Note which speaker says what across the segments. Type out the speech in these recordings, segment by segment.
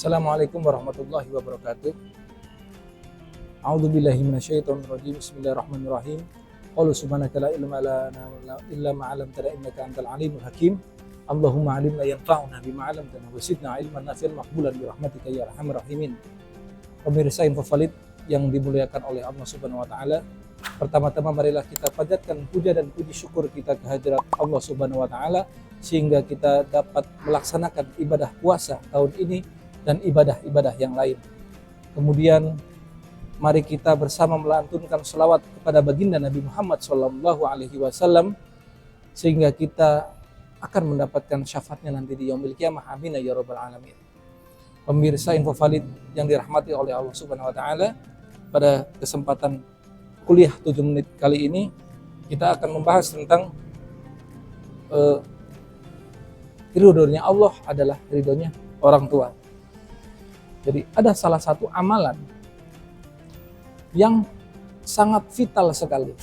Speaker 1: Assalamualaikum warahmatullahi wabarakatuh. A'udzubillahi minasyaitonirrajim. Bismillahirrahmanirrahim. Qalu subhanaka la ilma lana illa ma 'allamtana innaka antal alimul hakim. Allahumma 'allimna yanfa'una bima 'allamtana wa zidna ilman nafi'an maqbulan bi rahmatika ya arhamar rahimin. Pemirsa Info Valid yang dimuliakan oleh Allah Subhanahu wa taala, pertama-tama marilah kita panjatkan puja dan puji syukur kita kehadirat Allah Subhanahu wa taala sehingga kita dapat melaksanakan ibadah puasa tahun ini dan ibadah-ibadah yang lain. Kemudian mari kita bersama melantunkan selawat kepada baginda Nabi Muhammad SAW sehingga kita akan mendapatkan syafaatnya nanti di yaumil qiyamah. Amin ya rabbal alamin. Pemirsa Info Valid yang dirahmati oleh Allah Subhanahu wa taala, pada kesempatan kuliah 7 menit kali ini kita akan membahas tentang ridhonya Allah adalah ridhonya orang tua. Jadi ada salah satu amalan yang sangat vital sekali.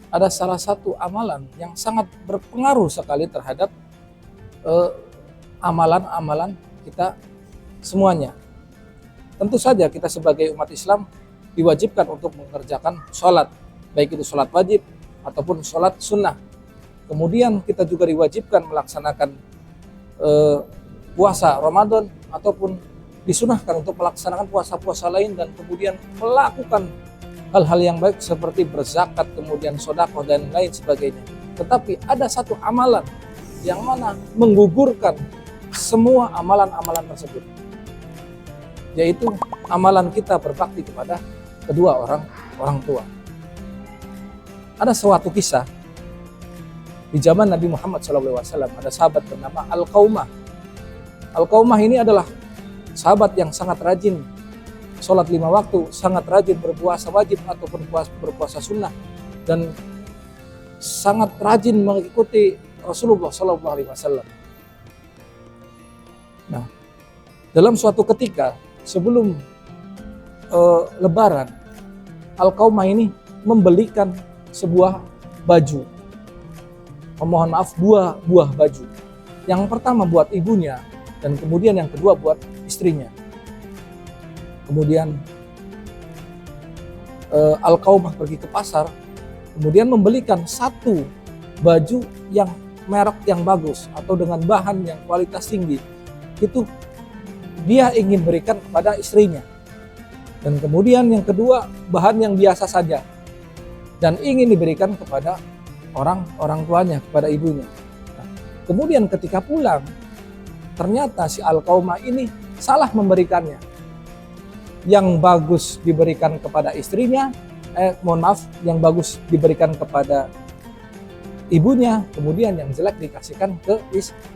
Speaker 1: Ada salah satu amalan yang sangat berpengaruh sekali terhadap amalan-amalan kita semuanya. Tentu saja kita sebagai umat Islam diwajibkan untuk mengerjakan sholat, baik itu sholat wajib ataupun sholat sunnah. Kemudian kita juga diwajibkan melaksanakan puasa Ramadan ataupun disunahkan untuk melaksanakan puasa-puasa lain, dan kemudian melakukan hal-hal yang baik seperti berzakat, kemudian sedekah dan lain sebagainya. Tetapi ada satu amalan yang mana menggugurkan semua amalan-amalan tersebut, yaitu amalan kita berbakti kepada kedua orang tua. Ada suatu kisah di zaman Nabi Muhammad SAW, ada sahabat bernama Al-Qaumah. Al-Qaumah ini adalah sahabat yang sangat rajin sholat 5 waktu, sangat rajin berpuasa wajib ataupun berpuasa sunnah, dan sangat rajin mengikuti Rasulullah SAW. Nah, dalam suatu ketika sebelum Lebaran, Al-Qaumah ini membelikan sebuah baju. Mohon maaf, dua buah baju. Yang pertama buat ibunya, dan kemudian yang kedua buat istrinya. Kemudian Al-Qaumah pergi ke pasar, kemudian membelikan satu baju yang merek yang bagus atau dengan bahan yang kualitas tinggi. Itu dia ingin berikan kepada istrinya. Dan kemudian yang kedua bahan yang biasa saja dan ingin diberikan kepada orang tuanya, kepada ibunya. Nah, kemudian ketika pulang, ternyata si Al-Qaumah ini salah memberikannya. Yang bagus diberikan kepada istrinya, yang bagus diberikan kepada ibunya, kemudian yang jelek dikasihkan ke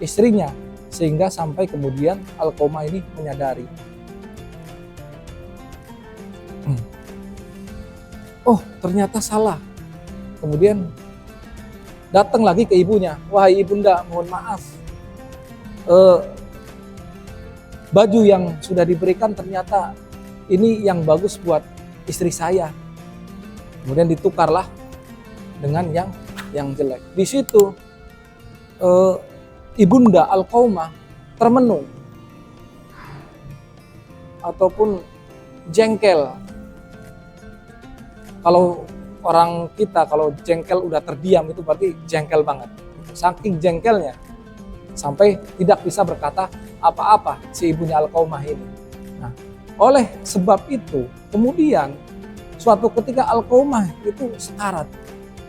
Speaker 1: istrinya. Sehingga sampai kemudian Al-Qaumah ini menyadari, oh ternyata salah. Kemudian datang lagi ke ibunya, wahai ibunda, mohon maaf, baju yang sudah diberikan ternyata ini yang bagus buat istri saya. Kemudian ditukarlah dengan yang jelek. Di situ ibunda Al-Qaumah termenung ataupun jengkel. Kalau orang kita kalau jengkel udah terdiam itu berarti jengkel banget. Saking jengkelnya sampai tidak bisa berkata apa-apa si ibunya Al-Qaumah ini. Nah, oleh sebab itu kemudian suatu ketika Al-Qaumah itu sekarat,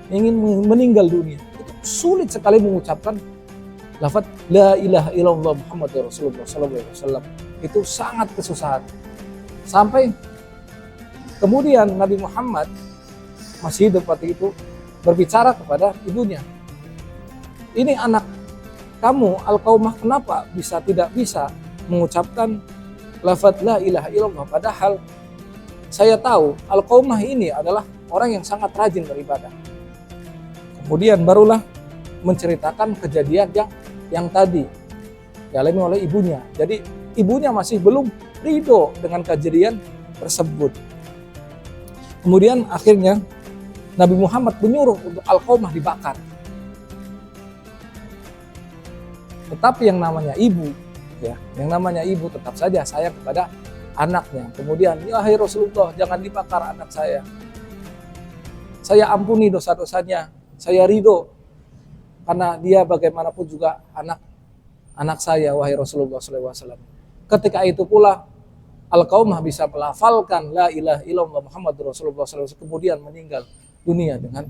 Speaker 1: ingin meninggal dunia. Itu sulit sekali mengucapkan lafaz la ilaha illallah Muhammadur Rasulullah SAW. Itu sangat kesusahan. Sampai kemudian Nabi Muhammad masih hidup waktu itu berbicara kepada ibunya, ini anak kamu Al-Qaumah kenapa tidak bisa mengucapkan lafaz la ilaha illallah, padahal saya tahu Al-Qaumah ini adalah orang yang sangat rajin beribadah. Kemudian barulah menceritakan kejadian yang tadi dialami oleh ibunya. Jadi ibunya masih belum ridho dengan kejadian tersebut. Kemudian akhirnya Nabi Muhammad menyuruh untuk Al-Qaumah dibakar. Tetapi yang namanya ibu ya. Yang namanya ibu tetap saja sayang kepada anaknya. Kemudian, ya hai Rasulullah, jangan dibakar anak saya. Saya ampuni dosa-dosanya. Saya ridho karena dia bagaimanapun juga anak saya, wahai Rasulullah SAW. Ketika itu pula Al-Qaumah bisa melafalkan la ilaha illallah Muhammadur Rasulullah SAW, kemudian meninggal dunia dengan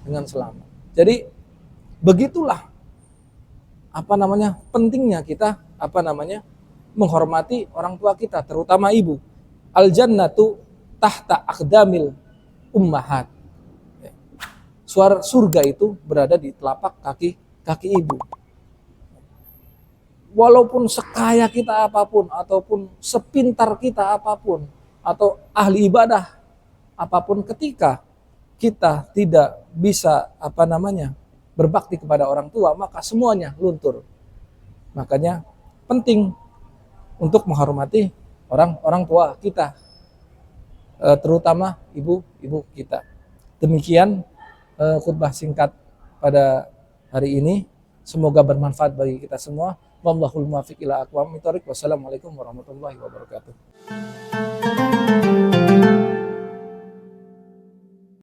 Speaker 1: selamat. Jadi begitulah pentingnya kita menghormati orang tua kita, terutama ibu. Al-jannatu tahta aqdamil ummahat. Surga itu berada di telapak kaki ibu. Walaupun sekaya kita apapun, ataupun sepintar kita apapun, atau ahli ibadah apapun, ketika kita tidak bisa berbakti kepada orang tua, maka semuanya luntur. Makanya penting untuk menghormati orang tua kita, terutama ibu kita. Demikian khutbah singkat pada hari ini, semoga bermanfaat bagi kita semua. Wallahul muwaffiq ila aqwamit thoriq. Wassalamualaikum warahmatullahi wabarakatuh.